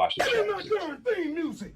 watch the show. My current theme music.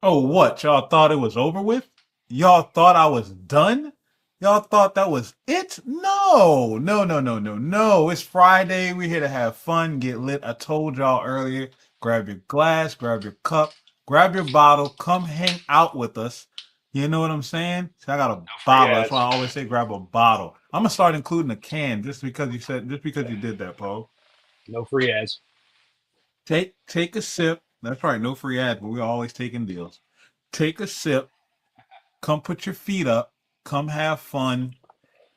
Oh, what? Y'all thought it was over with? Y'all thought I was done? Y'all thought that was it? No, no, no, no, no, no. It's Friday. We're here to have fun, get lit. I told y'all earlier, grab your glass, grab your cup, grab your bottle, come hang out with us. You know what I'm saying? See, I got a free bottle. That's ads. why I always say grab a bottle. I'm gonna start including a can just because you did that, Paul. No free ads. Take a sip. That's right, no free ad, but we're always taking deals. Take a sip. Come put your feet up. Come have fun.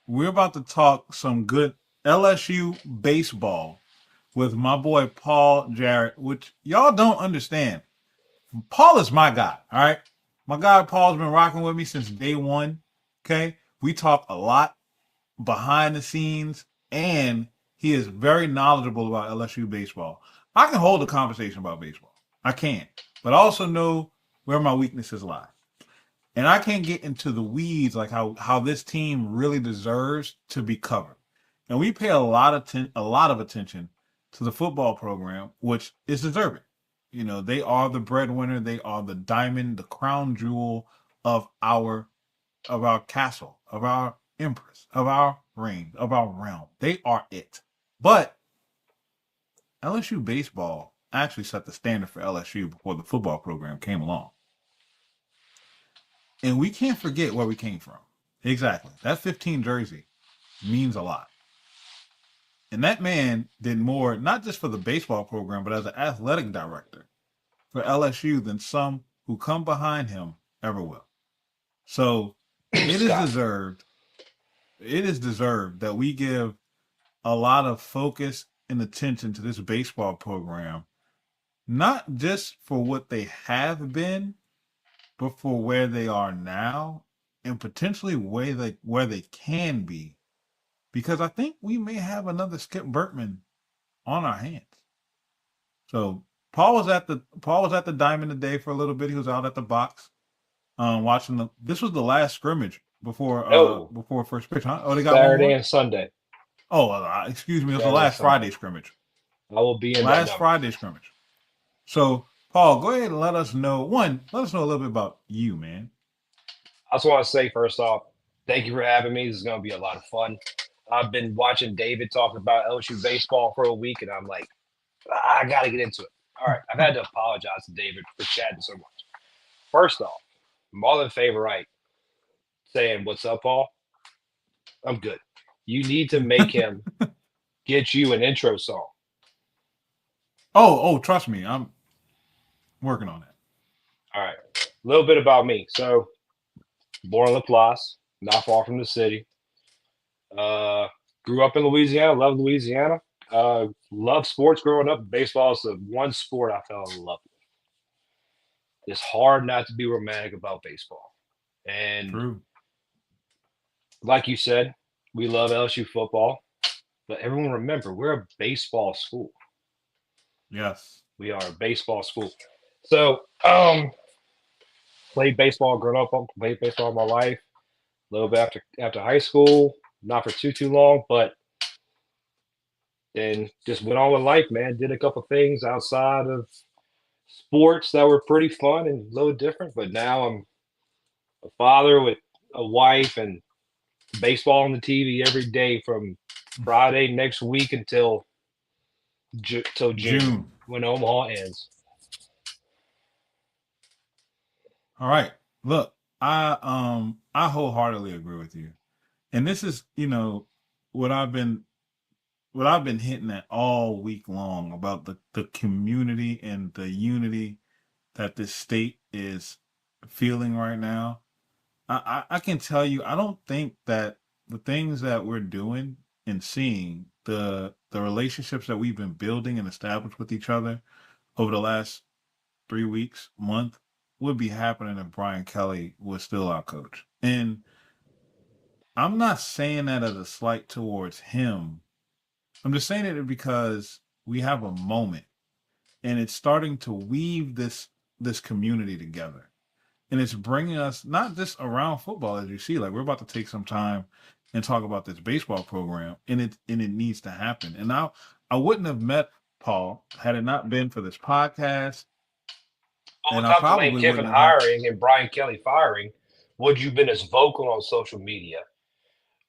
We're about to talk some good LSU baseball with my boy Paul Jarrett, which y'all don't understand. Paul is my guy, all right? My guy Paul's been rocking with me since day one. Okay? We talk a lot behind the scenes, and he is very knowledgeable about LSU baseball. I can hold a conversation about baseball. I can. But I also know where my weaknesses lie. And I can't get into the weeds like how this team really deserves to be covered. And we pay a lot of attention to the football program, which is deserving. You know, they are the breadwinner, they are the diamond, the crown jewel of our castle, of our empress, of our reign, of our realm. They are it. But LSU baseball actually set the standard for LSU before the football program came along. And we can't forget where we came from. Exactly. That 15 jersey means a lot. And that man did more, not just for the baseball program, but as an athletic director for LSU than some who come behind him ever will. So it is deserved. It is deserved that we give a lot of focus and attention to this baseball program, not just for what they have been, but for where they are now and potentially where they can be. Because I think we may have another Skip Bertman on our hands. So Paul was at the Diamond today for a little bit. He was out at the box, watching this was the last scrimmage before first pitch, huh? Oh, they got Saturday one more? and Sunday. Oh, excuse me, it was the Saturday, last Sunday. Friday scrimmage. I will be in that Last number. Friday scrimmage. So Paul, go ahead and let us know a little bit about you, man. I just want to say first off, thank you for having me. This is going to be a lot of fun. I've been watching David talk about LSU baseball for a week, and I'm like, I got to get into it. All right, I've had to apologize to David for chatting so much. First off, more than favorite saying, "What's up, Paul?" I'm good. You need to make him get you an intro song. Oh, trust me, I'm working on that. All right, a little bit about me. So, born in Laplace, not far from the city. Grew up in Louisiana, loved Louisiana. Loved sports growing up. Baseball is the one sport I fell in love with. It's hard not to be romantic about baseball. And True. like you said, we love LSU football, but everyone remember we're a baseball school. Yes. We are a baseball school. So, played baseball growing up, played baseball my life. A little bit after high school, not for too long, but then just went on with life, man. Did a couple things outside of sports that were pretty fun and a little different. But now I'm a father with a wife and baseball on the TV every day from Friday next week until till June when Omaha ends. All right. Look, I wholeheartedly agree with you. And this is, what I've been hitting at all week long about the community and the unity that this state is feeling right now. I can tell you, I don't think that the things that we're doing and seeing, the relationships that we've been building and established with each other over the last 3 weeks, month would be happening if Brian Kelly was still our coach. And I'm not saying that as a slight towards him. I'm just saying it because we have a moment and it's starting to weave this community together. And it's bringing us not just around football, as you see, like we're about to take some time and talk about this baseball program, and it needs to happen. And now I wouldn't have met Paul had it not been for this podcast, But and I without the Lane probably Kiffin wouldn't have had. hiring and Brian Kelly firing, would you have been as vocal on social media?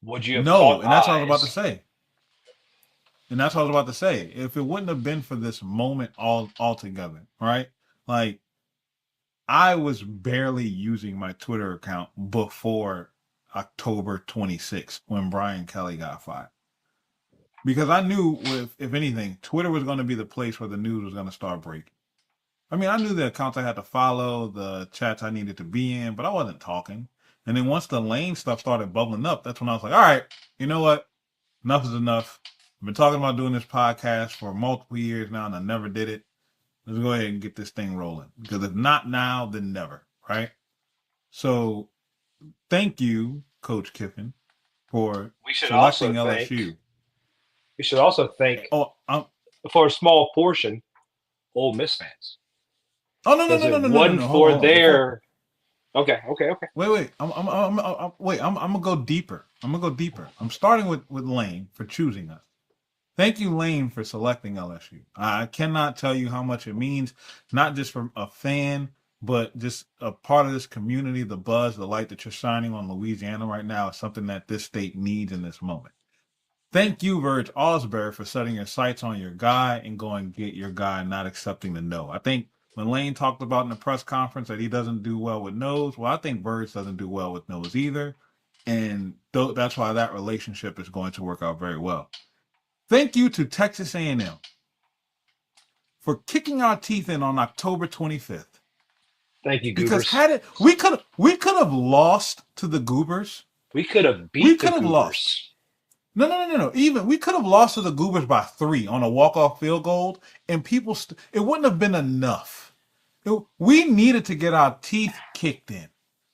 Would you have No, caught and that's what I was about to eyes? say. And that's what I was about to say. If it wouldn't have been for this moment altogether, right? Like I was barely using my Twitter account before October 26th when Brian Kelly got fired. Because I knew if anything, Twitter was going to be the place where the news was going to start breaking. I mean, I knew the accounts I had to follow, the chats I needed to be in, but I wasn't talking. And then once the Lane stuff started bubbling up, that's when I was like, all right, you know what? Enough is enough. I've been talking about doing this podcast for multiple years now, and I never did it. Let's go ahead and get this thing rolling. Because if not now, then never, right? So thank you, Coach Kiffin, for We should also selecting thank. LSU. We should also thank, Oh, I'm, for a small portion, Ole Miss fans, oh no no because no no it no no no wasn't no. Hold on, for hold on. Before their. Okay, okay, okay. wait, I'm gonna go deeper. I'm gonna go deeper. I'm starting with Lane for choosing us. Thank you, Lane, for selecting LSU. I cannot tell you how much it means, not just from a fan, but just a part of this community. The buzz, the light that you're shining on Louisiana right now is something that this state needs in this moment. Thank you, Verge Osbury, for setting your sights on your guy and going get your guy, not accepting the no. I think when Lane talked about in the press conference that he doesn't do well with no's, well, I think Verge doesn't do well with no's either. And that's why that relationship is going to work out very well. Thank you to Texas A&M for kicking our teeth in on October 25th. Thank you, Because Goobers. we could have lost to the Goobers. We could have We beat the could have lost. Goobers. No. Even we could have lost to the Goobers by 3 on a walk-off field goal, and it wouldn't have been enough. We needed to get our teeth kicked in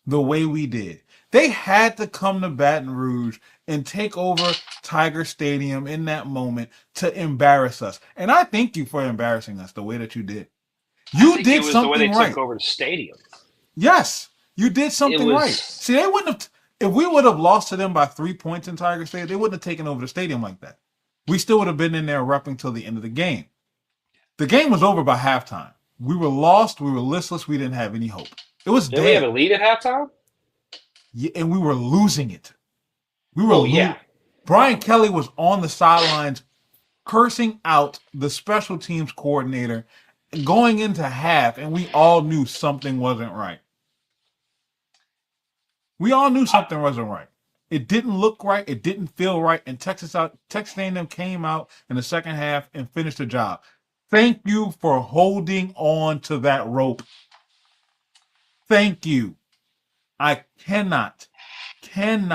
the way we did. They had to come to Baton Rouge and take over Tiger Stadium in that moment to embarrass us. And I thank you for embarrassing us the way that you did. I You think it did was the way they something took right. over the stadium. Yes, you did It something right. was. See, they wouldn't have. If we would have lost to them by 3 points in Tiger Stadium, they wouldn't have taken over the stadium like that. We still would have been in there repping till the end of the game. The game was over by halftime. We were lost. We were listless. We didn't have any hope. It was Did we have a dead. lead at halftime? Yeah, and we were losing it. We were Oh yeah. Brian Kelly was on the sidelines cursing out the special teams coordinator going into half, and we all knew something wasn't right. We all knew something wasn't right. It didn't look right. It didn't feel right. And Texas A&M came out in the second half and finished the job. Thank you for holding on to that rope. Thank you. I cannot thank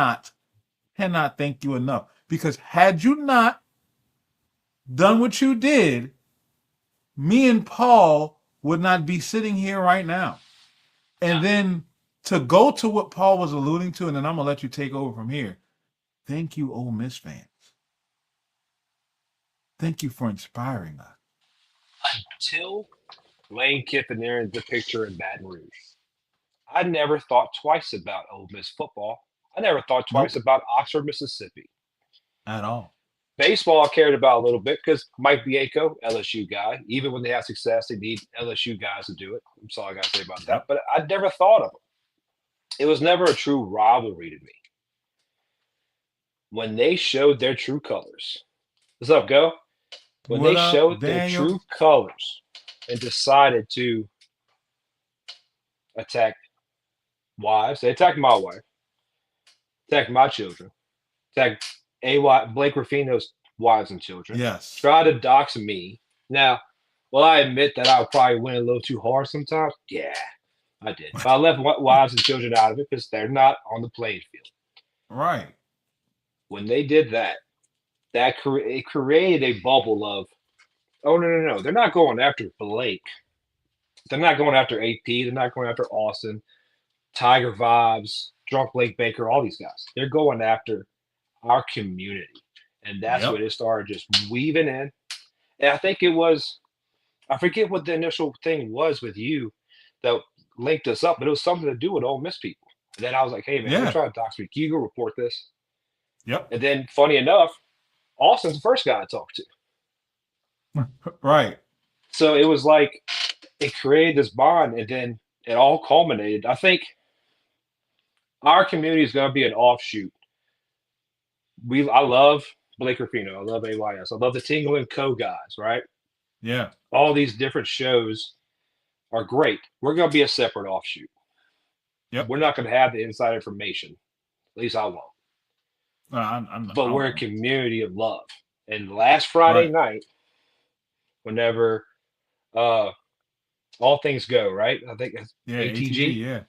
you enough. Because had you not done what you did, me and Paul would not be sitting here right now. And then to go to what Paul was alluding to, and then I'm going to let you take over from here. Thank you, Ole Miss fans. Thank you for inspiring us. Until Lane Kiffin entered the picture in Baton Rouge, I never thought twice about Ole Miss football. I never thought twice Nope. about Oxford, Mississippi. At all. Baseball, I cared about a little bit because Mike Bianco, LSU guy. Even when they have success, they need LSU guys to do it. That's all I got to say about that. Yep. But I never thought of them. It was never a true rivalry to me. When they showed their true colors. What's up, Go? When What they up, showed their Daniel? true colors and decided to attack wives, they attacked my wife, attacked my children, attacked Blake Ruffino's wives and children, Yes. try to dox me. Now, will I admit that I probably went a little too hard sometimes? Yeah, I did. But I left wives and children out of it because they're not on the playing field. Right. When they did that, it created a bubble of, oh, no, they're not going after Blake. They're not going after AP. They're not going after Austin, Tiger Vibes, Drunk Lake Baker, all these guys. They're going after our community. And that's Yep. what it started just weaving in. And I think it was, I forget what the initial thing was with you that linked us up, but it was something to do with Ole Miss people. And then I was like, hey, man, they're Yeah. trying to dox me. Can you go report this? Yep. And then, funny enough, Austin's the first guy I talked to. Right. So it was like it created this bond, and then it all culminated. I think our community is going to be an offshoot. I love Blake Rufino. I love AYS. I love the Tingle and Co guys, right? Yeah. All these different shows are great. We're going to be a separate offshoot. Yep. We're not going to have the inside information. At least I won't. I But we're a won't. community of love. And last Friday Right. night, whenever uh, all things go, right? I think it's Yeah. ATG. ATG Yeah.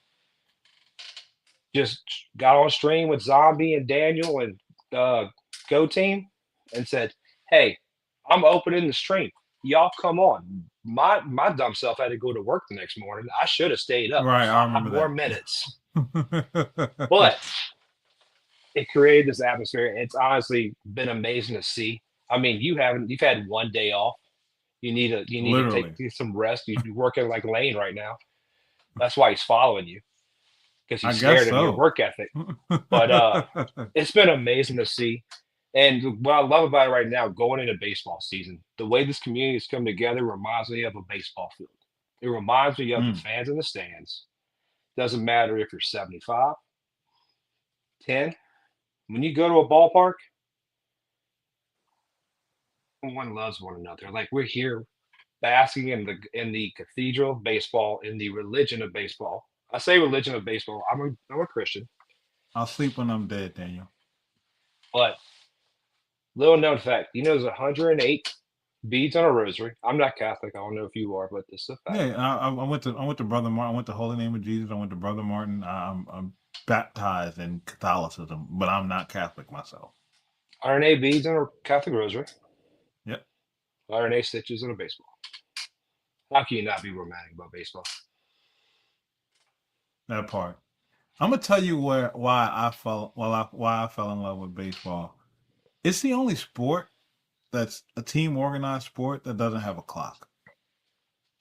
just got on stream with Zombie and Daniel and Go Team and said, "Hey, I'm opening the stream. Y'all come on." My dumb self had to go to work the next morning. I should have stayed up Right. I 5 more remember minutes, that. but it created this atmosphere. It's honestly been amazing to see. I mean, you've had one day off. You need to Literally. take some rest. You're working like Lane right now. That's why he's following you because I he's guess scared of your so. work ethic. But it's been amazing to see. And what I love about it right now, going into baseball season, the way this community has come together reminds me of a baseball field. It reminds me of the Mm. fans in the stands. Doesn't matter if you're 75, 10. When you go to a ballpark, everyone loves one another. Like we're here basking in the cathedral of baseball, in the religion of baseball. I say religion of baseball. I'm a Christian, I'll sleep when I'm dead, Daniel. but little known fact, there's 108 beads on a rosary. I'm not Catholic. I don't know if you are, but this is a fact. Yeah. I went to Brother Martin. I went to Holy Name of Jesus. I went to Brother Martin. I'm baptized in Catholicism, but I'm not Catholic myself. 108 beads on a Catholic rosary. Yep. 108 stitches in a baseball. How can you not be romantic about baseball? That part. I'm gonna tell you why I fell in love with baseball. It's the only sport that's a team organized sport that doesn't have a clock.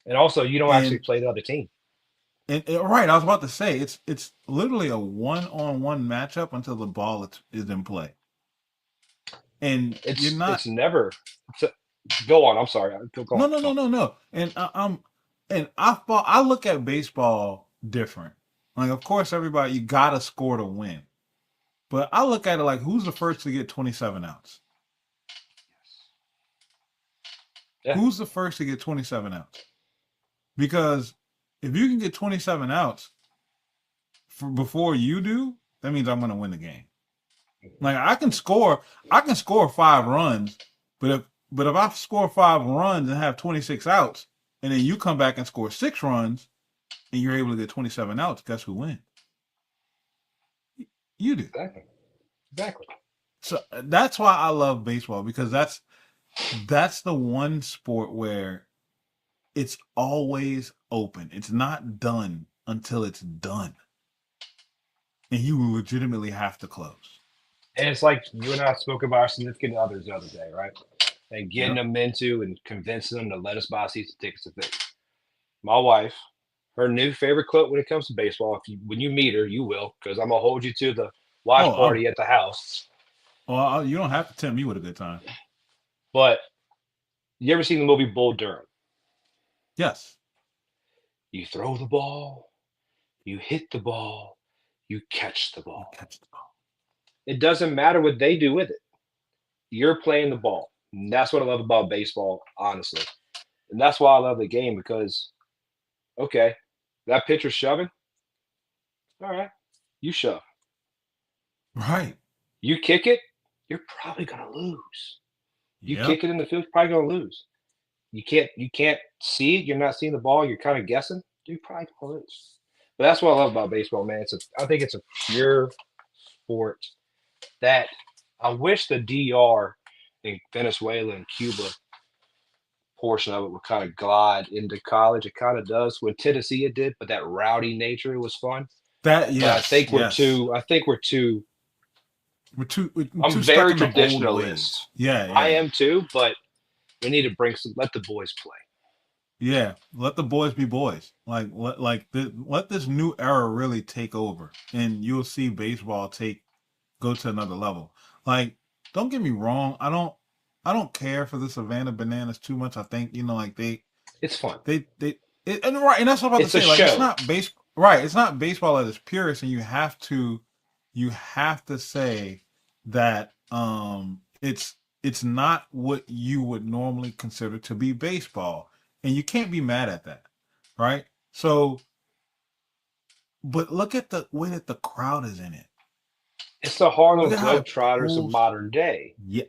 And also, you don't actually And play the other team. right, I was about to say it's literally a one-on-one matchup until the ball is in play, and you're It's not. never. It's a, Go on. I'm sorry. Go on. No, no, Go no, on. no, no. I look at baseball different. Like, of course, everybody you gotta score to win, but I look at it like who's the first to get 27 outs? Yeah, Who's the first to get 27 outs? Because if you can get 27 outs before you do, that means I'm going to win the game. Like I can score 5 runs, but if I score 5 runs and have 26 outs, and then you come back and score 6 runs, and you're able to get 27 outs, guess who wins? You do. exactly. Exactly. So that's why I love baseball because that's the one sport where it's always open. It's not done until it's done. And you legitimately have to close. And it's like you and I spoke about our significant others the other day, right? And getting Yep. them into and convincing them to let us buy season tickets to things. My wife, her new favorite quote when it comes to baseball, when you meet her, you will, because I'm gonna hold you to the watch Oh, party at the house. you don't have to tempt me with a good time. But you ever seen the movie Bull Durham? Yes. You throw the ball, you hit the ball, you catch the You ball. catch the ball. It doesn't matter what they do with it. You're playing the ball. And that's what I love about baseball, honestly. And that's why I love the game because, okay, that pitcher's shoving. All right, you shove. Right. You kick it, you're probably gonna lose. You Yep. kick it in the field, you're probably gonna lose. You can't see it. You're not seeing the ball. You're kind of guessing. You're probably gonna lose. But that's what I love about baseball, man. I think it's a pure sport that I wish the DR in Venezuela and Cuba portion of it would kind of glide into college. It kind of does. When Tennessee it did, but that rowdy nature was fun. That But I yes, think we're yes. too. I think we're too. We're I'm too stuck very in the old traditionalist. ways. Yeah, I yeah. am too, but we need to bring some. Let the boys play. Yeah, let the boys be boys. Let this new era really take over, and you'll see baseball take go to another level. Like, don't get me wrong, I don't care for the Savannah Bananas too much. I think like It's fun. and right, and that's what I'm about to It's a say. Like, it's show. not base right. It's not baseball at its purest, and you have to say that it's not what you would normally consider to be baseball, and you can't be mad at that, right? So, but look at the way that the crowd is in it. It's the Look Harlem at how it Globetrotters of pulls. modern day. Yeah,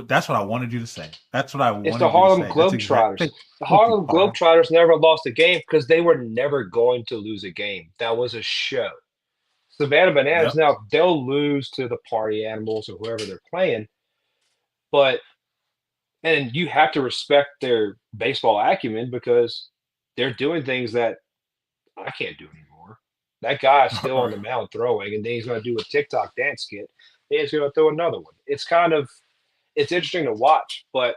that's what I wanted you to say. That's what I It's the wanted you to Harlem say. That's Globetrotters. exactly. The Thank you, Harlem Harlem. Globetrotters never lost a game because they were never going to lose a game. That was a show. Savannah Bananas Yep. now they'll lose to the Party Animals or whoever they're playing, but and you have to respect their baseball acumen because they're doing things that I can't do anymore. That guy's still on the mound throwing, and then he's going to do a TikTok dance skit. Then he's going to throw another one. It's interesting to watch, but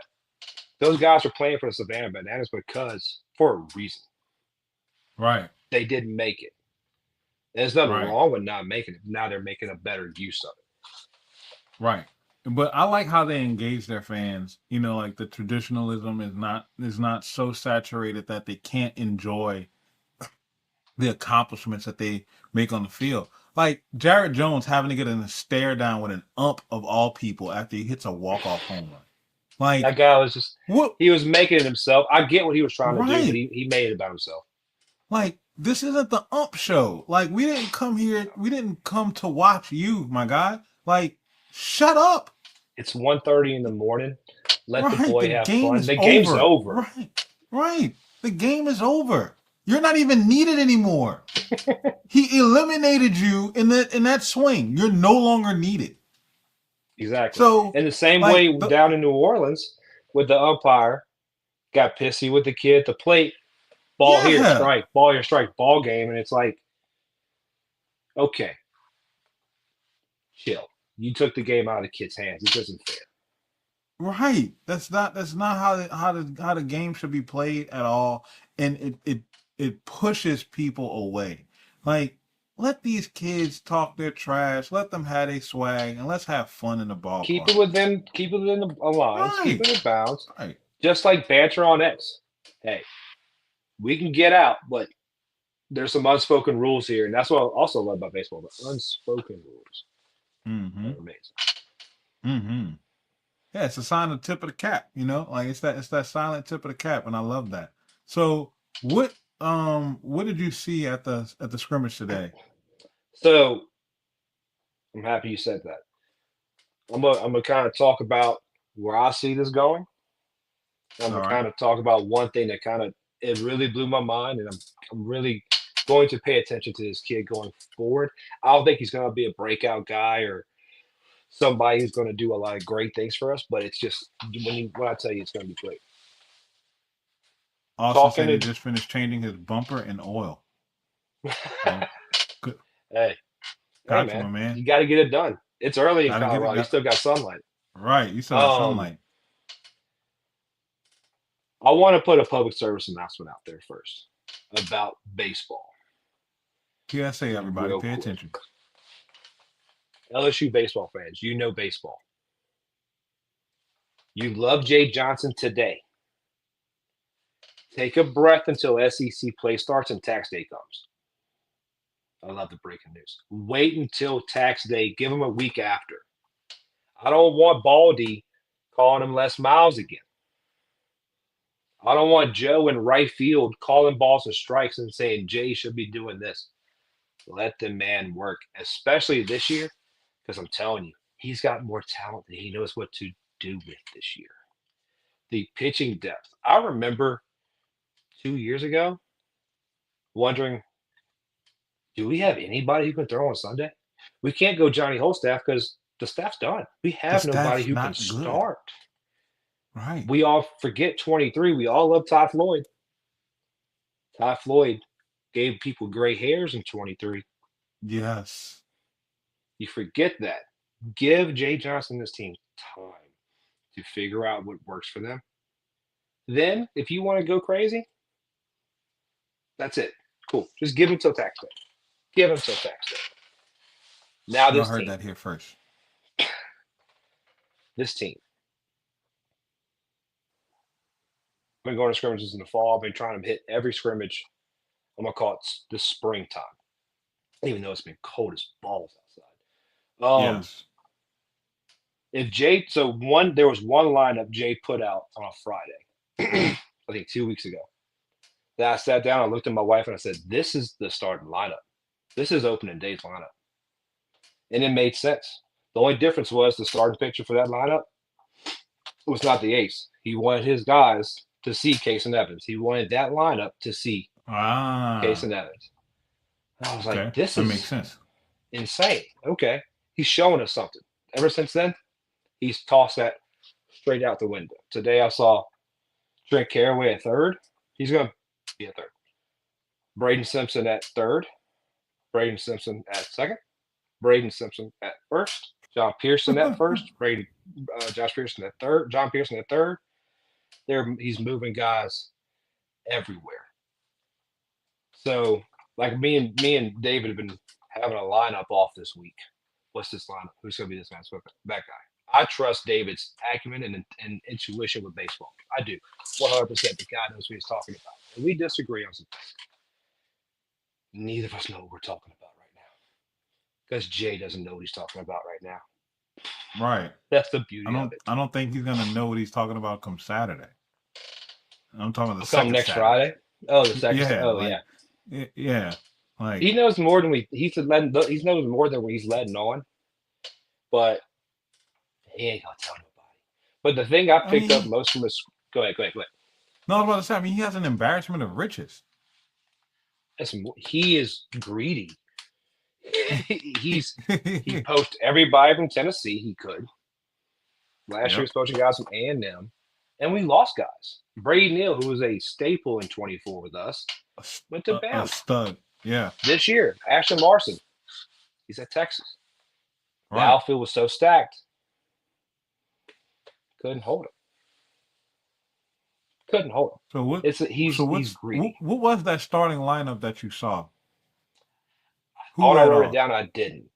those guys are playing for the Savannah Bananas because for a reason Right. they didn't make it. There's nothing Right. wrong with not making it. Now they're making a better use of Right. But I like how they engage their fans. Like the traditionalism is not so saturated that they can't enjoy the accomplishments that they make on the field. Like Jared Jones having to get in a stare down with an ump of all people after he hits a walk-off home run. it. That Like guy was just what? he was making it himself. I get what he was trying to do, but Right. he made it about himself. Like this isn't the ump show. Like we didn't come here. We didn't come to watch you, my guy. Like shut up. It's 1:30 in the morning. Let the Right. The boy have game fun. is The game's over. over. Right. Right. The game is over. You're not even needed anymore. He eliminated you in that swing. You're no longer needed. Exactly. So, In the same like way the down in New Orleans with the umpire got pissy with the kid at the plate, yeah, ball here, strike, ball game, and it's like, okay, chill. You took the game out of the kid's hands. This isn't fair. right. That's not how the game should be played at all, and it pushes people away. Like let these kids talk their trash. Let them have a swag, and let's have fun in the Keep ballpark. it within keep it within the lines, keep Right. it in bounds. Right. Just like banter on X. Hey, we can get out, but there's some unspoken rules here, and that's what I also love about baseball. The unspoken rules Mm-hmm. are amazing. Mm-hmm. Yeah, it's a sign of the tip of the cap, Like it's that silent tip of the cap, and I love that. So what did you see at the scrimmage today? So I'm happy you said that. I'm gonna kind of talk about where I see this going. I'm All gonna right. kind of talk about one thing that kind of it really blew my mind, and I'm really going to pay attention to this kid going forward. I don't think he's gonna be a breakout guy or somebody who's gonna do a lot of great things for us, but it's just when I tell you it's gonna be great. Austin Talking said he to just finished changing his bumper and oil. Well, good. hey, hey Got you, my man, man. you got to get it done. It's early in Gotta get it. Colorado. You Got still got sunlight. right. You still got Um, sunlight. I want to put a public service announcement out there first about baseball, PSA, everybody, real pay quick. attention. LSU baseball fans, you know baseball. You love Jay Johnson today. Take a breath until SEC play starts and tax day comes. I love the breaking news. Wait until tax day. Give him a week after. I don't want Baldy calling him Les Miles again. I don't want Joe in right field calling balls and strikes and saying Jay should be doing this. Let the man work, especially this year, because I'm telling you, he's got more talent than he knows what to do with this year. The pitching depth. I remember 2 years ago wondering, do we have anybody who can throw on Sunday? We can't go Johnny Holstaff because the staff's done. We The have nobody staff's who can not good. start. Right. We all forget 23. We all love Ty Floyd. Ty Floyd gave people gray hairs in 23. Yes. You forget that. Give Jay Johnson and this team time to figure out what works for them. Then, if you want to go crazy, that's it. Cool. Just give him till tax day. Give him till tax day. Now Y'all this heard team, that here first. this team. I've been going to scrimmages in the fall. I've been trying to hit every scrimmage. I'm gonna call it the springtime, even though it's been cold as balls outside. Yes. If Jay, so one, there was one lineup Jay put out on a Friday, I think 2 weeks ago. Then I sat down, I looked at my wife, and I said, "This is the starting lineup. This is opening day's lineup," and it made sense. The only difference was the starting pitcher for that lineup was not the ace. He wanted his guys to see Case and Evans. He wanted that lineup to see Case Ah. and Evans. And I was like, Okay. "This That makes is sense. insane." Okay, he's showing us something. Ever since then, he's tossed that straight out the window. Today I saw Trent Caraway at third. He's going to be at third. Braden Simpson at third. Braden Simpson at second. Braden Simpson at first. John Pearson at first. Josh Pearson at third. John Pearson at third. He's moving guys everywhere. So, like me and David have been having a lineup off this week. What's this lineup? Who's going to be this man's that guy? I trust David's acumen and intuition with baseball. I do. 100%. The guy knows what he's talking about. And we disagree on some things. Neither of us know what we're talking about right now. Because Jay doesn't know what he's talking about right now. Right. That's the beauty of it. I don't think he's gonna know what he's talking about come Saturday. I'm talking about the Come second next Saturday. Friday. Oh, the second. Yeah, Oh, like yeah. yeah. Like He knows more than he knows more than he's letting on. But he ain't gonna tell nobody. But the thing I I picked up mean, most from his. Go ahead. no, I was about to say, I mean, he has an embarrassment of riches. He is greedy. He poached everybody from Tennessee he could. Last year he was poaching guys from A&M, and we lost guys. Brady Neal, who was a staple in 24 with us, went to A Bama. stud. Yeah. This year, Ashton Larson, he's at Texas. The Right. outfield was so stacked, couldn't hold him. Couldn't hold him. So what? He's greedy. What was that starting lineup that you saw? Who Thought I led wrote it off? down, I didn't.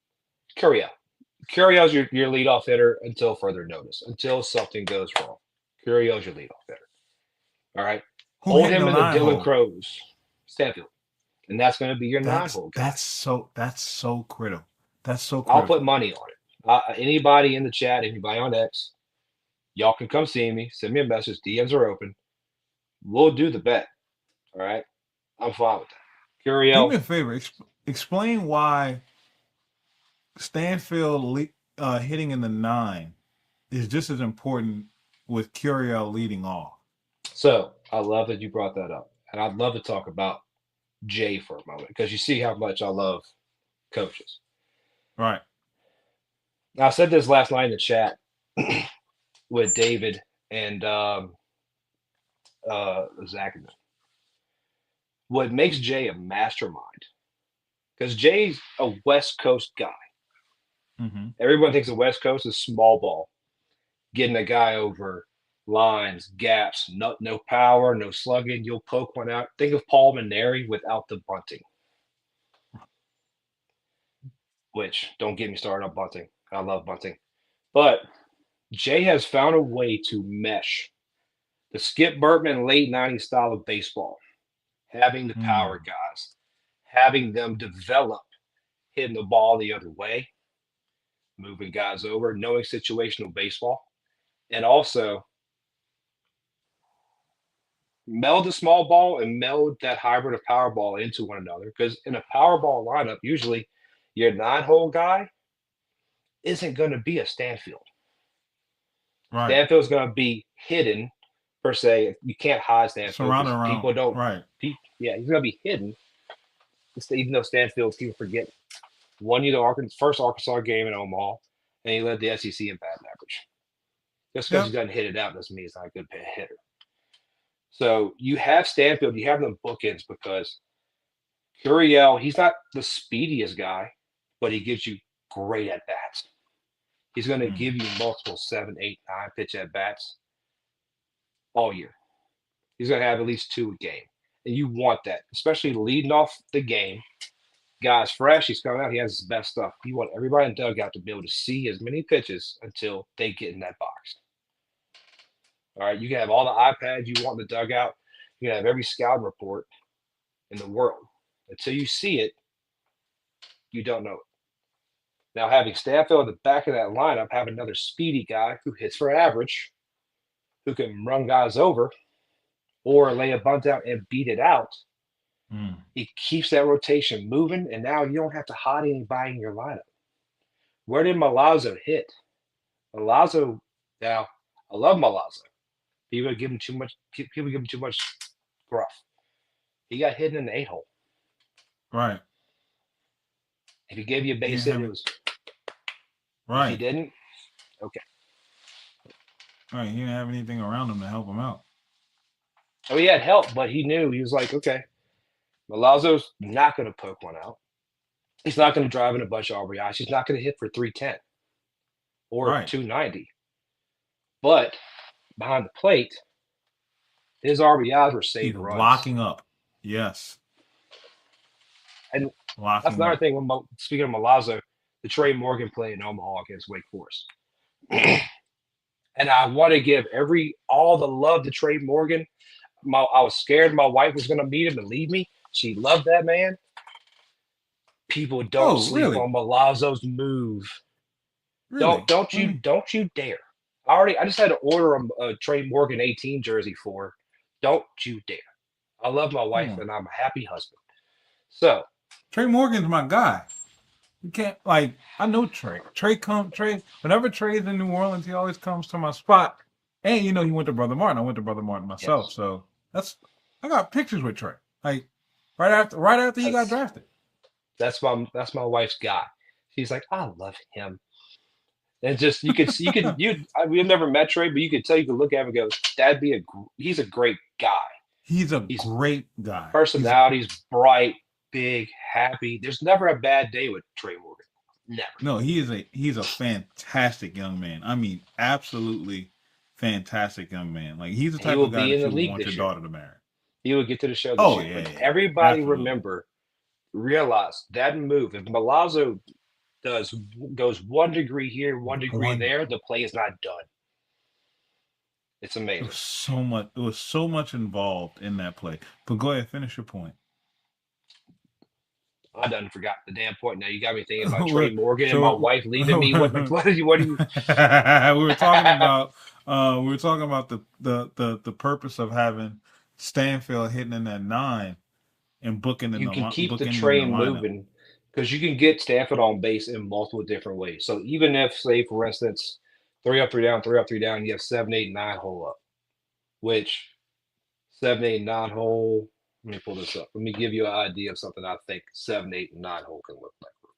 Curiel. Curiel's your leadoff hitter until further notice, until something goes wrong. Curiel's your leadoff hitter. All right. Who Hold hit him the in the nine Dylan hole? Crows, Stanfield. And that's going to be your nine-hole guy. That's so critical. That's so I'll put critical. money on it. Anybody in the chat, anybody on X, y'all can come see me. Send me a message. DMs are open. We'll do the bet. All right. I'm fine with that. Do me Curiel, a favor. Explain why Stanfield hitting in the 9 is just as important with Curiel leading off. so I love that you brought that up. And I'd love to talk about Jay for a moment because you see how much I love coaches. Right. Now, I said this last night in the chat with David and Zach. What makes Jay a mastermind? Because Jay's a West Coast guy. Mm-hmm. Everyone thinks the West Coast is small ball, getting a guy over lines, gaps, no power, no slugging. You'll poke one out. Think of Paul Maneri without the bunting. Which, don't get me started on bunting. I love bunting. But Jay has found a way to mesh the Skip Bertman late 90s style of baseball, having the power guys, having them develop hitting the ball the other way, moving guys over, knowing situational baseball, and also meld the small ball and meld that hybrid of power ball into one another. Because in a power ball lineup, usually your 9-hole guy isn't going to be a Stanfield. Right. Stanfield's going to be hidden per se. You can't hide Stanfield. Surrounded around. People don't. Right. Yeah, he's going to be hidden. Even though Stanfield, people forget, won you the first Arkansas game in Omaha, and he led the SEC in batting average. Just because he Yep. doesn't hit it out doesn't mean he's not a good hitter. So you have Stanfield, you have them bookends because Gurriel, he's not the speediest guy, but he gives you great at bats. He's going to Mm. give you multiple 7, 8, 9 pitch at bats all year. He's going to have at least 2 a game. And you want that, especially leading off the game. Guy's fresh. He's coming out. He has his best stuff. You want everybody in the dugout to be able to see as many pitches until they get in that box. All right. You can have all the iPads you want in the dugout. You can have every scouting report in the world. Until you see it, you don't know it. Now, having Stanfield at the back of that lineup, have another speedy guy who hits for average, who can run guys over or lay a bunt out and beat it out, Mm. it keeps that rotation moving, and now you don't have to hide anybody in your lineup. Where did Malazzo hit? Malazzo, now, I love Malazzo. People give him too much. People give him too much gruff. He got hit in the 8 hole. Right. If he gave you a He base didn't hit, have it it. was. If he Right. didn't, okay. Right. He didn't have anything around him to help him out. Oh, he had help, but he knew. He was like, okay, Malazzo's not going to poke one out. He's not going to drive in a bunch of RBIs. He's not going to hit for 310 or Right. 290. But behind the plate, his RBIs were He's saved runs. locking up. Yes. And that's Locking another up. thing. Speaking of Malazzo, the Trey Morgan play in Omaha against Wake Forest. And I want to give all the love to Trey Morgan. I was scared my wife was going to meet him and leave me. She loved that man. People don't Oh, sleep really? on Malazzo's move. Really? Don't Let me. you dare. I just had to order a Trey Morgan 18 jersey for her. Don't you dare. I love my Hold wife on. and I'm a happy husband. So Trey Morgan's my guy. You can't like. I know Trey. Trey. Whenever Trey's in New Orleans, he always comes to my spot. And you know he went to Brother Martin. I went to Brother Martin myself. yes, So that's. I got pictures with Trey. Like right after he got that's drafted. that's my wife's guy. She's like, I love him. And just we've never met Trey, but you could tell, you could look at him and go, he's a great guy. He's a He's great guy. personality's bright, big, happy. There's never a bad day with Trey Morgan. Never. No, he's a fantastic young man. I mean, absolutely fantastic young man. Like he's the He type will of guy be in that the you would league want your this year. daughter to marry. He will get to the show this Oh year. yeah, But yeah, everybody absolutely. realize that move. If Malazzo goes 1 degree here, 1 degree One, there, the play is not done. It's it amazing. was so much. It was so much involved in that play. But go ahead, finish your point. I done forgot the damn point. Now you got me thinking about Trey Morgan and my So wife leaving me. What we do you? What do you? were talking about the purpose of having Stanfield hitting in that 9 and You can keep the bookending the train lineup. moving because you can get Stanford on base in multiple different ways. So even if, say, for instance, 3 up, 3 down, 3 up, 3 down, you have 7, 8, 9 hole up, which 7, 8, 9 hole. Let me pull this up. Let me give you an idea of something I think 7, 8, and 9 hole can look like real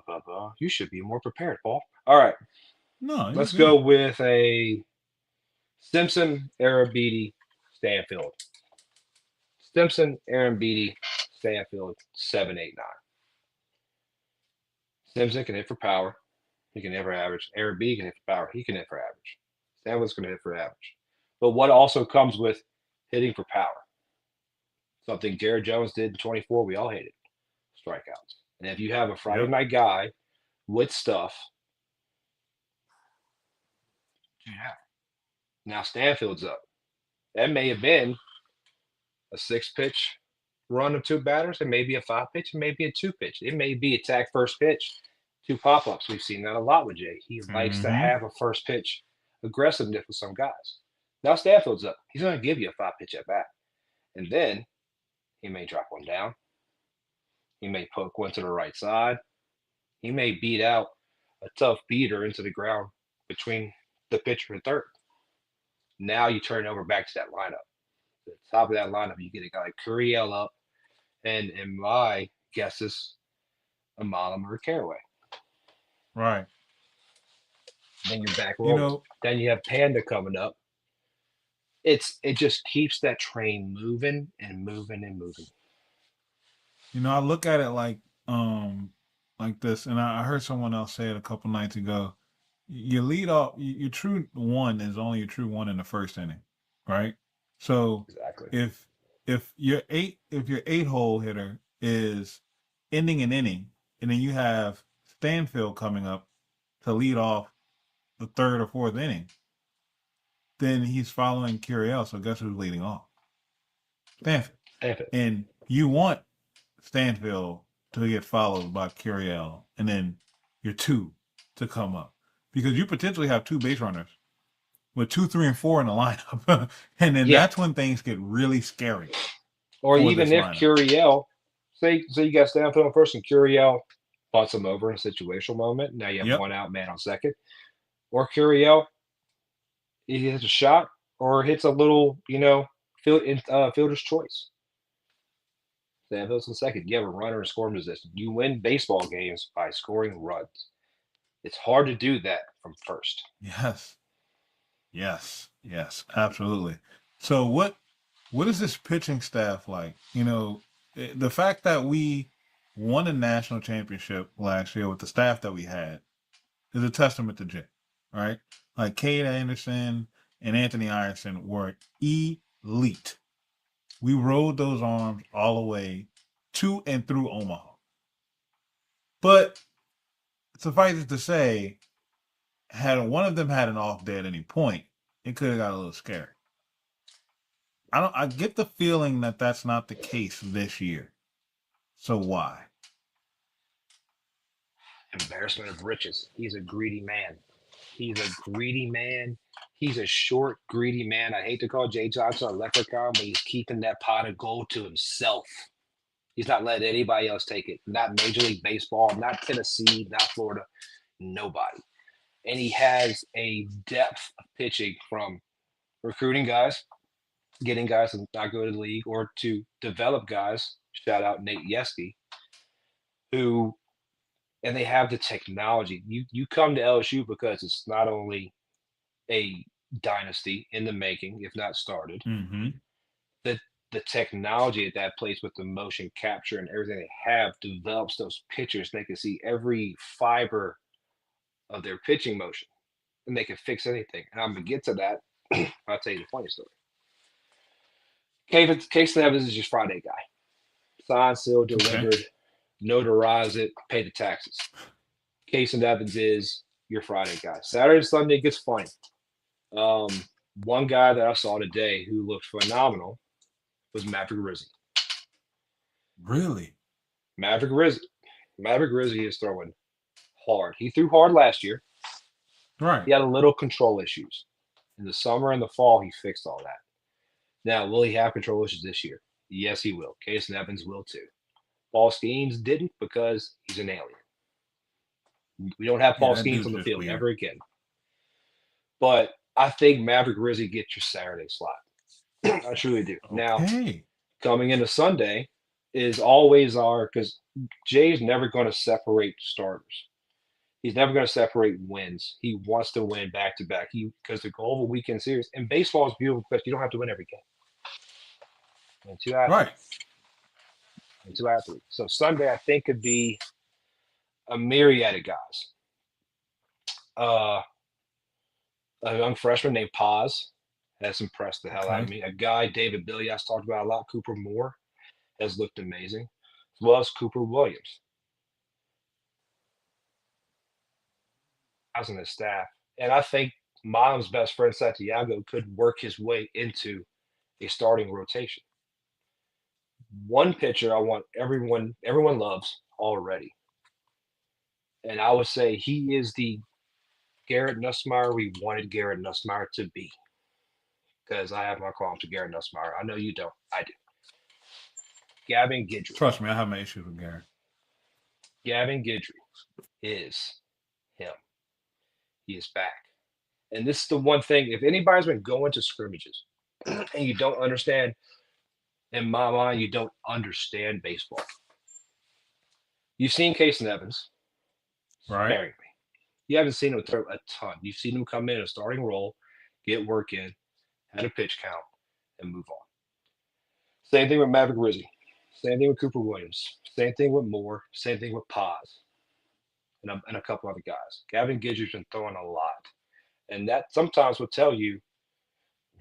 quick. You should be more prepared, Paul. All right, No, you're let's go good. with a Simpson, Arabidi, Stanfield. Simpson, Aaron Beatty, Stanfield, 7, 8, 9. Simpson can hit for power. He can hit for average. Aaron Beatty can hit for power. He can hit for average. Stanfield's going to hit for average. But what also comes with hitting for power? Something Jared Jones did in 24, we all hated. Strikeouts. And if you have a Friday Yep. night guy with stuff, yeah. Now Stanfield's up. That may have been a 6 pitch run of 2 batters. It may be a 5 pitch. It may be a 2 pitch. It may be attack first pitch, 2 pop-ups. We've seen that a lot with Jay. He likes to Mm-hmm. have a first pitch aggressiveness with some guys. Now Stanfield's up. He's going to give you a 5 pitch at bat. And then he may drop one down. He may poke one to the right side. He may beat out a tough beater into the ground between the pitcher and third. Now you turn over back to that lineup. At the top of that lineup, you get a guy like Curiel up, and my guess is a Mollem or a Caraway. Right. then you're back You rolling. know, Then you have Panda coming up. It just keeps that train moving and moving and moving. I look at it like this, and I heard someone else say it a couple nights ago. Your lead off, your true one is only your true one in the first inning, right? So Exactly. if if your 8 hole hitter is ending an inning, and then you have Stanfield coming up to lead off the third or fourth inning, then he's following Curiel. So guess who's leading off? Stanfield. Panda. And you want Stanfield to get followed by Curiel, and then your two to come up, because you potentially have two base runners with 2, 3, and 4 in the lineup, and then Yeah. that's when things get really scary Or for even this if lineup. Curiel, say you got Stanfield first and Curiel butts him over in a situational moment. Now you have Yep. one out man on second. Or Curiel, he hits a shot or hits a little, fielder's choice. Stanfield's in second. You have a runner in scoring position. You win baseball games by scoring runs. It's hard to do that from first. Yes. Yes. Yes. Absolutely. So what is this pitching staff like? The fact that we won a national championship last year with the staff that we had is a testament to Jay, right? Like Cade Anderson and Anthony Iverson were elite. We rode those arms all the way to and through Omaha. But suffice it to say, had one of them had an off day at any point, it could have got a little scary. I get the feeling that that's not the case this year. So why? Embarrassment of riches. He's a greedy man. He's a greedy man. He's a short, greedy man. I hate to call Jay Johnson a leprechaun, but he's keeping that pot of gold to himself. He's not letting anybody else take it. Not Major League Baseball, not Tennessee, not Florida, nobody. And he has a depth of pitching from recruiting guys, getting guys to not go to the league, or to develop guys. Shout out Nate Yeski, who and they have the technology. You come to LSU because it's not only a dynasty in the making, if not started. Mm-hmm. The technology at that place with the motion capture and everything they have develops those pitchers. They can see every fiber of their pitching motion, and they can fix anything. And I'm gonna get to that. I'll tell you the funny story. Case Evans is your Friday guy. Signed, sealed, Okay. delivered, notarize it, pay the taxes. Case Evans is your Friday guy. Saturday and Sunday gets funny. Um, One guy that I saw today who looked phenomenal was Maverick Rizzi. Really? Maverick Rizzi. Maverick Rizzi is throwing hard. He threw hard last year. Right. He had a little control issues. In the summer and the fall, he fixed all that. Now, will he have control issues this year? Yes, he will. Case Evans will too. Paul Skeens didn't because he's an alien. We don't have Yeah, Paul that Skeens on dude's the just field weird. ever again. But I think Maverick Rizzi gets your Saturday slot. I truly do. Now, Okay. coming into Sunday is always because Jay's never going to separate starters. He's never going to separate wins. He wants to win back to back. Because the goal of a weekend series and baseball is beautiful because you don't have to win every game. And two out of three. Right. And two out of three. So Sunday, I think, could be a myriad of guys. Uh, a young freshman named Paz has impressed the hell out of Okay. me. A guy, David Billias, talked about a lot. Cooper Moore has looked amazing, as well as Cooper Williams. I was in his staff. And I think Mom's best friend, Santiago, could work his way into a starting rotation. One pitcher I want everyone loves already. And I would say he is the Garrett Nussmeyer we wanted Garrett Nussmeyer to be. Because I have my qualms to Garrett Nussmeyer. I know you don't. I do. Gavin Guidry. Trust me, I have my issues with Gary. Gavin Guidry is him. He is back. And this is the one thing, if anybody's been going to scrimmages and you don't understand, in my mind, you don't understand baseball. You've seen Case Evans Right. sparingly. You haven't seen him throw a ton. You've seen him come in a starting role, get work in, had a pitch count, and move on. Same thing with Maverick Rizzi. Same thing with Cooper Williams. Same thing with Moore. Same thing with Paz and a couple other guys. Gavin Gidry's been throwing a lot, and that sometimes will tell you,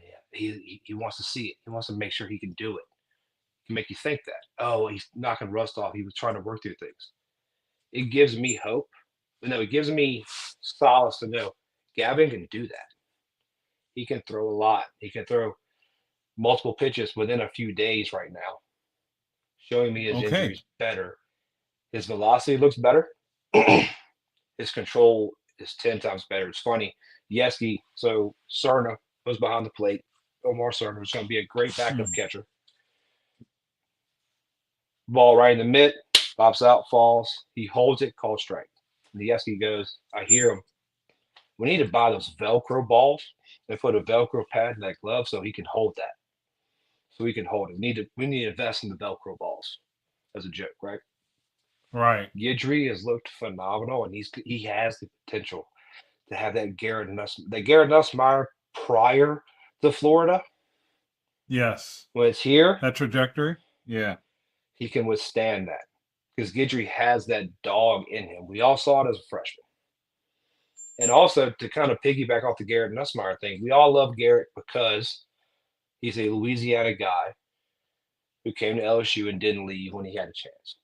yeah, he wants to see it. He wants to make sure he can do it. It can make you think that, oh, he's knocking rust off. He was trying to work through things. It gives me hope. But no, it gives me solace to know Gavin can do that. He can throw a lot. He can throw multiple pitches within a few days right now, showing me his Okay. injuries better. His velocity looks better. His control is 10 times better. It's funny. Yeski, so Cerna was behind the plate. Omar Cerna is going to be a great backup Hmm. catcher. Ball right in the mitt, pops out, falls. He holds it, called strike. And Yeski goes, I hear him. We need to buy those Velcro balls and put a Velcro pad in that glove so he can hold that. So we can hold it. We need to invest in the Velcro balls as a joke, right? Right. Gidry has looked phenomenal, and he has the potential to have that Garrett Nussmeyer prior to Florida. Yes. When it's here, That trajectory. Yeah. he can withstand that because Gidry has that dog in him. We all saw it as a freshman. And also to kind of piggyback off the Garrett Nussmeyer thing, we all love Garrett because he's a Louisiana guy who came to LSU and didn't leave when he had a chance.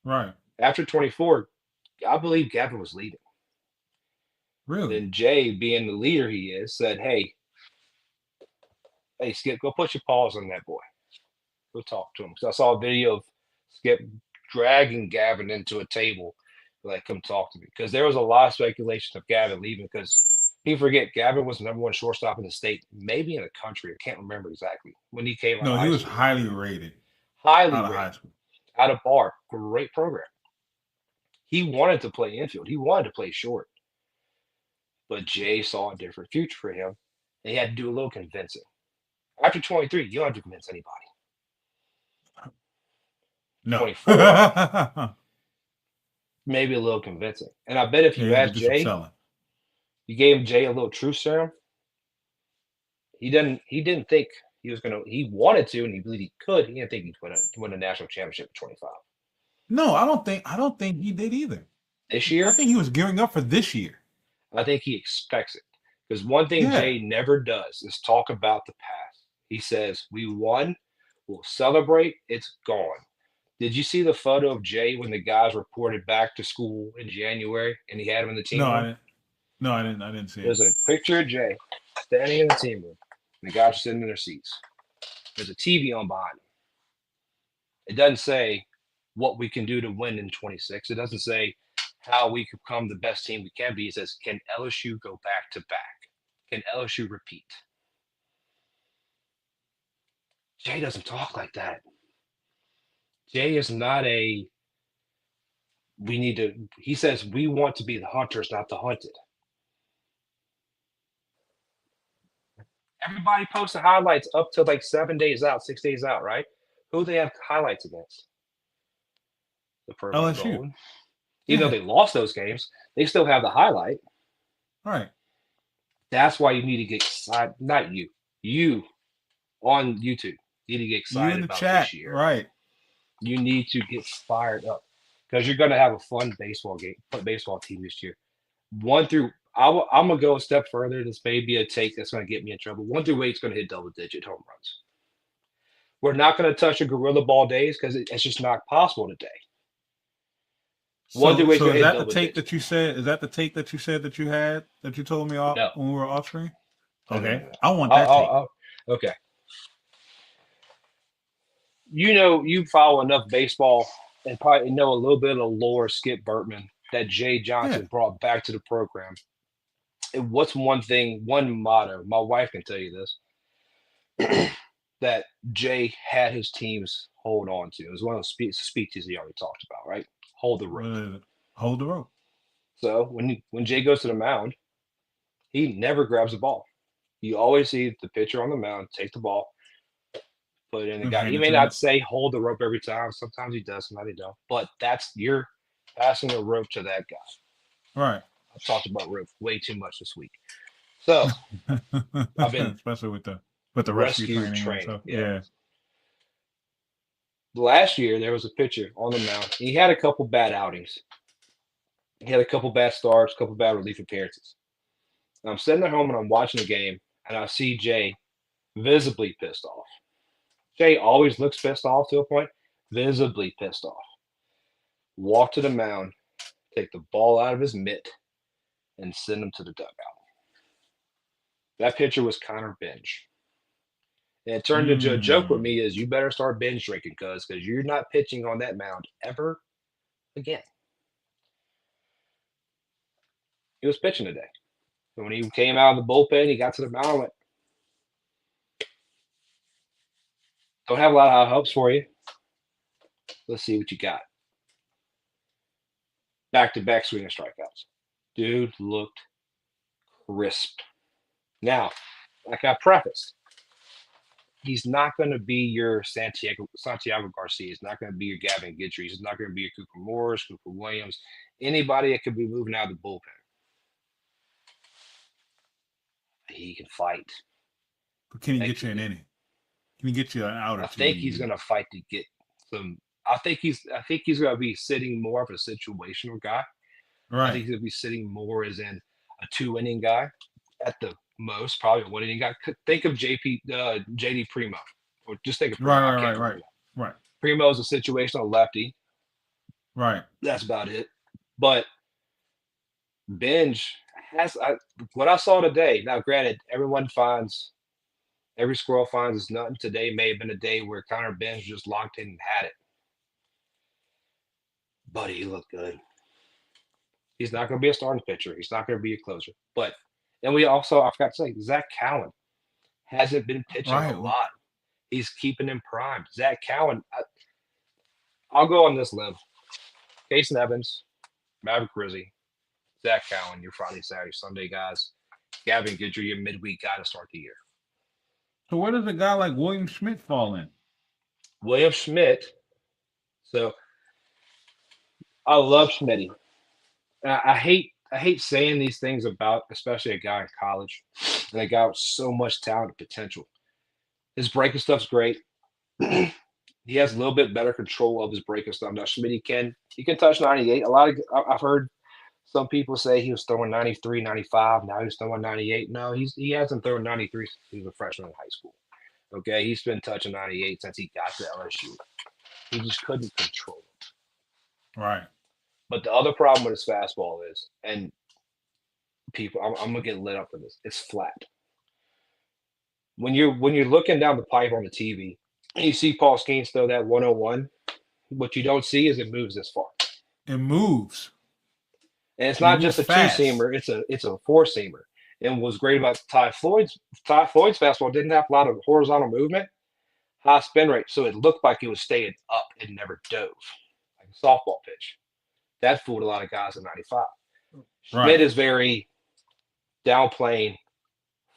Right. After 24, I believe Gavin was leaving. Really. Then Jay, being the leader he is, said, hey, Skip, go put your paws on that boy. Go talk to him. So I saw a video of Skip dragging Gavin into a table, like, come talk to me. Because there was a lot of speculation of Gavin leaving because people forget Gavin was the number one shortstop in the state, maybe in the country. I can't remember exactly when he came out of No, he high was school. highly rated Highly out of rated. high school. Out of Bar, great program. He wanted to play infield. He wanted to play short. But Jay saw a different future for him. And he had to do a little convincing. After 23, you don't have to convince anybody. No. 24, Yeah, maybe a little convincing. And I bet if you you had to asked do some Jay, selling. you gave Jay a little truth serum, he didn't think he was gonna he wanted to and he believed he could. He didn't think he'd win a national championship at 25. No, I don't think he did either. This I year, think he was gearing up for this year. I think he expects it. Because one thing Yeah. Jay never does is talk about the past. He says, we won, we'll celebrate, it's gone. Did you see the photo of Jay when the guys reported back to school in January and he had him in the No, team I room? didn't. No, I didn't see it. There's a picture of Jay standing in the team room. The guys are sitting in their seats. There's a TV on behind him. It doesn't say what we can do to win in 26. It doesn't say how we can become the best team we can be. It says, can LSU go back to back? Can LSU repeat? Jay doesn't talk like that. Jay is not he says, we want to be the hunters, not the hunted. Everybody posts the highlights up to like 7 days out, 6 days out, right? Who they have highlights against? The Purdue LSU. Golden. Even though Yeah. they lost those games, they still have the highlight. Right. That's why you need to get excited. Not you. You on YouTube. You need to get You in excited the about this chat. year. Right. You need to get fired up because you're going to have a fun baseball team this year. I'm going to go a step further. This may be a take that's going to get me in trouble. 1 through 8 is going to hit double-digit home runs. We're not going to touch the gorilla ball days because it's just not possible today. 1 So, through 8 is so going is to hit that the tape double-digit. that you said? Is that the tape that you said that you had that you told me off No. when we were off screen? No, Okay, no. I want that tape. Okay. You follow enough baseball and probably know a little bit of the lore of Skip Bertman that Jay Yeah. Johnson brought back to the program. And what's one motto? My wife can tell you this that Jay had his teams hold on to. It was one of those speeches he already talked about, right? Hold the rope. What is it? Hold the rope. So when Jay goes to the mound, he never grabs the ball. You always see the pitcher on the mound take the ball, put it in the And guy. hand He it may to not him. say hold the rope every time. Sometimes he does, sometimes he don't. But you're passing the rope to that guy. Right. I've talked about Roof way too much this week. So I've been Especially with the rescue rescue training and training. stuff. Yeah. Yeah. Last year there was a pitcher on the mound. He had a couple bad outings. He had a couple bad starts, a couple bad relief appearances. And I'm sitting at home and I'm watching the game, and I see Jay visibly pissed off. Jay always looks pissed off to a point, visibly pissed off. Walk to the mound, take the ball out of his mitt, and send him to the dugout. That pitcher was Connor Binge. And it turned into a joke with Mm. me is you better start binge drinking, because you're not pitching on that mound ever again. He was pitching today. And when he came out of the bullpen, he got to the mound and went, don't have a lot of high hopes for you. Let's see what you got. Back-to-back swinging strikeouts. Dude looked crisp. Now, like I prefaced, he's not going to be your Santiago Garcia. He's not going to be your Gavin Guidry. He's not going to be your Cooper Morris, Cooper Williams, anybody that could be moving out of the bullpen. He can fight. But can he get you an inning? Can he get you an out or two? I think he's going to fight to get some. I think he's going to be sitting more of a situational guy. Right. I think he's going to be sitting more as in a 2-inning guy at the most, probably a 1-inning guy. Think of JD Primo, or just think of Primo. Right. Primo's a situational lefty. Right. That's about it. But Binge has what I saw today. Now, granted, every squirrel finds his nut. Today may have been a day where Connor Binge just locked in and had it. But he looked good. He's not going to be a starting pitcher. He's not going to be a closer. But and I forgot to say, Zach Cowan hasn't been pitching a lot. He's keeping him primed. Zach Cowan, I'll go on this limb. Jason Evans, Maverick Rizzi, Zach Cowan, your Friday, Saturday, Sunday guys. Gavin Guidry, your midweek guy to start the year. So where does a guy like William Schmidt fall in? William Schmidt. So I love Schmitty. I hate saying these things about, especially a guy in college, and a guy with so much talent and potential. His breaking stuff's great. He has a little bit better control of his breaking stuff. Now, Schmitty he can touch 98. I've heard some people say he was throwing 93, 95. Now he's throwing 98. No, he hasn't thrown 93 since he was a freshman in high school. Okay, he's been touching 98 since he got to LSU. He just couldn't control it. Right. But the other problem with his fastball is, and people, I'm gonna get lit up for this. It's flat. When you're looking down the pipe on the TV, and you see Paul Skeens throw that 101. What you don't see is it moves this far. It moves, and it's not just a two-seamer; it's a four-seamer. And what's great about Ty Floyd's fastball didn't have a lot of horizontal movement, high spin rate, so it looked like it was staying up. It never dove, like a softball pitch. That fooled a lot of guys at 95. Right. Schmidt is very downplane,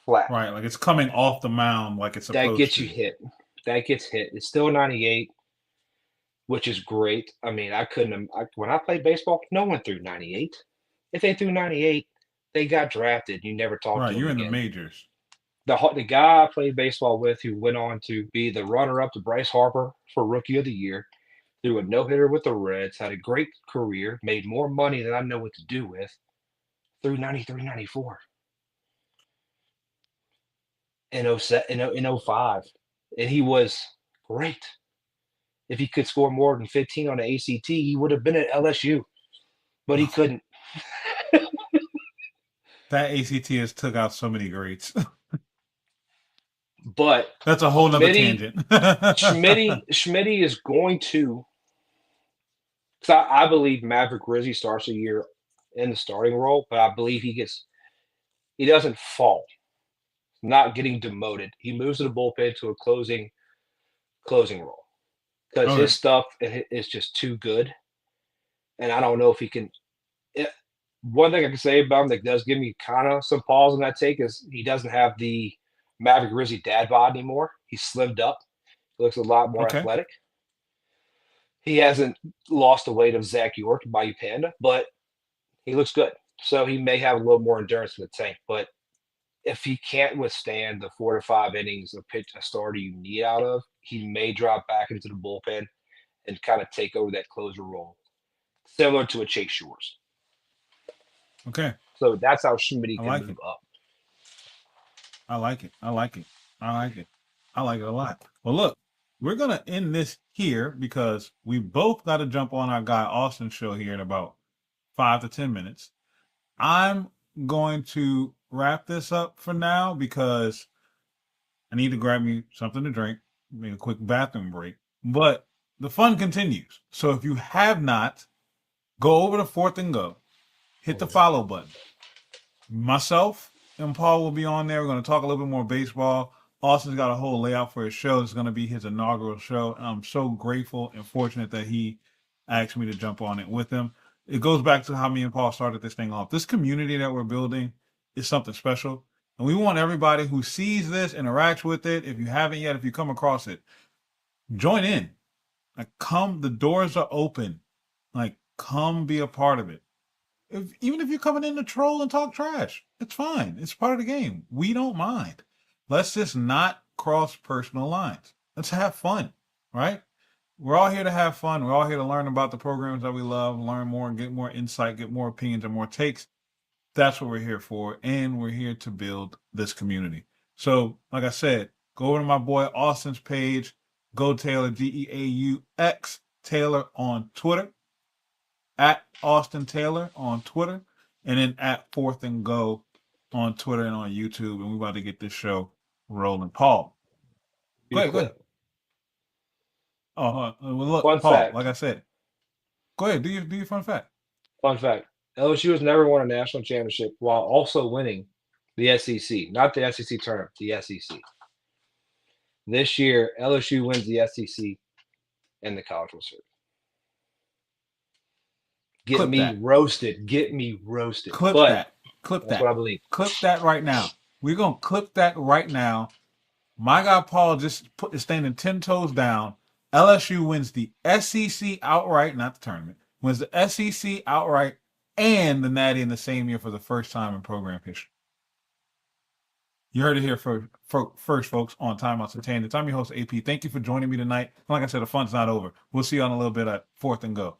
flat. Right, like it's coming off the mound like it's supposed to. That gets you hit. That gets hit. It's still 98, which is great. I mean, when I played baseball, no one threw 98. If they threw 98, they got drafted. You never talked to them. Right, you're in again. the majors. The guy I played baseball with, who went on to be the runner-up to Bryce Harper for Rookie of the Year, threw a no-hitter with the Reds, had a great career, made more money than I know what to do with, threw 93, 94. In 05. And he was great. If he could score more than 15 on the ACT, he would have been at LSU. But he couldn't. That ACT has took out so many greats. But that's a whole nother tangent. Schmitty is going to, because I believe Maverick Rizzi starts the year in the starting role, but I believe he doesn't fall. Not getting demoted. He moves to the bullpen to a closing role. Because his stuff is just too good. And I don't know if he can. One thing I can say about him that does give me kind of some pause on that take is he doesn't have the Maverick Rizzi dad bod anymore. He's slimmed up. He looks a lot more athletic. He hasn't lost the weight of Zach York, Bayou Panda, but he looks good. So he may have a little more endurance in the tank. But if he can't withstand the 4 to 5 innings of pitch a starter you need out of, he may drop back into the bullpen and kind of take over that closer role, similar to a Chase Shores. Okay. So that's how Schmidt I can like move it. up. I like it. I like it. I like it. I like it a lot. Well, look, we're gonna end this here because we both got to jump on our guy Austin's show here in about 5 to 10 minutes. I'm going to wrap this up for now because I need to grab me something to drink, make a quick bathroom break. But the fun continues. So if you have not, go over to Fourth and Go, hit the follow button. Myself and Paul will be on there. We're going to talk a little bit more baseball. Austin's got a whole layout for his show. It's going to be his inaugural show. And I'm so grateful and fortunate that he asked me to jump on it with him. It goes back to how me and Paul started this thing off. This community that we're building is something special. And we want everybody who sees this, interacts with it. If you haven't yet, if you come across it, join in. Like, come, the doors are open. Like, come be a part of it. Even if you're coming in to troll and talk trash, it's fine. It's part of the game. We don't mind. Let's just not cross personal lines. Let's have fun, right? We're all here to have fun. We're all here to learn about the programs that we love, learn more, get more insight, get more opinions and more takes. That's what we're here for. And we're here to build this community. So, like I said, go over to my boy Austin's page, Go Taylor, GEAUX Taylor on Twitter, at Austin Taylor on Twitter, and then at Fourth and Go on Twitter and on YouTube. And we're about to get this show rolling. Paul. Go ahead. Oh, well, look, Fun Paul, fact. like I said, go ahead, do your fun fact. Fun fact. LSU has never won a national championship while also winning the SEC. Not the SEC tournament, the SEC. This year, LSU wins the SEC and the College World Series. Get me roasted. Clip but that. That's what I believe. Clip that right now. We're going to clip that right now. My guy Paul just is standing 10 toes down. LSU wins the SEC outright, not the tournament, wins the SEC outright and the Natty in the same year for the first time in program history. You heard it here first, folks, on Timeouts and Tangents. I'm your host, AP. Thank you for joining me tonight. Like I said, the fun's not over. We'll see you on a little bit at Fourth and Go.